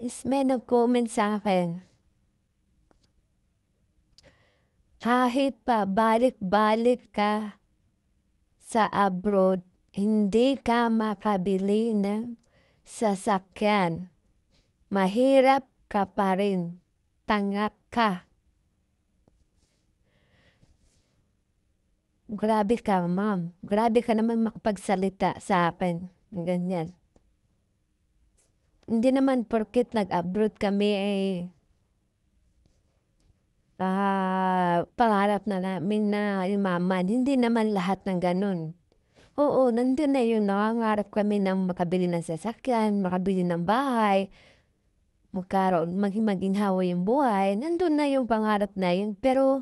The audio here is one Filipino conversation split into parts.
is may nag-comment sa akin, kahit pa balik-balik ka sa abroad, hindi ka makabili ng sasakyan. Mahirap ka pa rin. Tanga ka. Grabe ka, ma'am. Grabe ka naman makapagsalita sa akin. Ganyan. Hindi naman porket nag-abroad kami pangarap na namin na yumaman. Hindi naman lahat ng ganun. Oo, nandun na yung nangangarap kami ng makabili ng sasakyan, makabili ng bahay, maging-hawa yung buhay. Nandun na yung pangarap na yun. Pero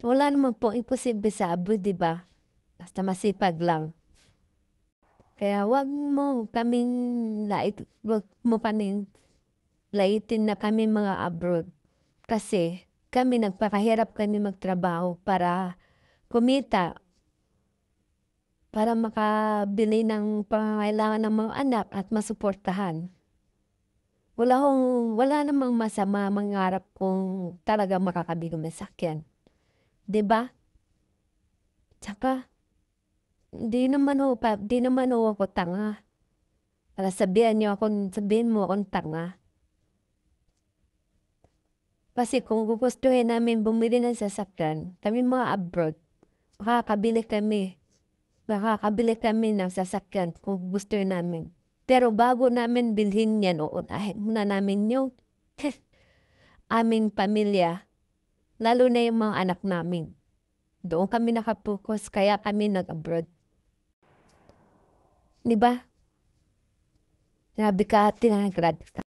wala naman po imposible sa abroad, di ba? Basta masipag lang. Kaya wag mo kaming laitin na kami mga abroad. Kasi kami nagpakahirap kami magtrabaho para kumita, para makabili ng pangangailangan ng mga anak at masuportahan. Wala namang masama mangarap kung talagang makakabili ng sasakyan. 'Di ba? Tsaka, di naman ho ako tanga. Para sabihin mo akong tanga. Kasi kung gugustuhin namin bumili ng sasakyan, kami mga abroad, makakabili kami. Makakabili kami ng sasakyan kung gustuhin namin. Pero bago namin bilhin yan, uunahin muna namin yung aming pamilya, lalo na yung mga anak namin. Doon kami nakapokus, kaya kami nag-abroad. Di ba? Grabe ka, tinagrad ka.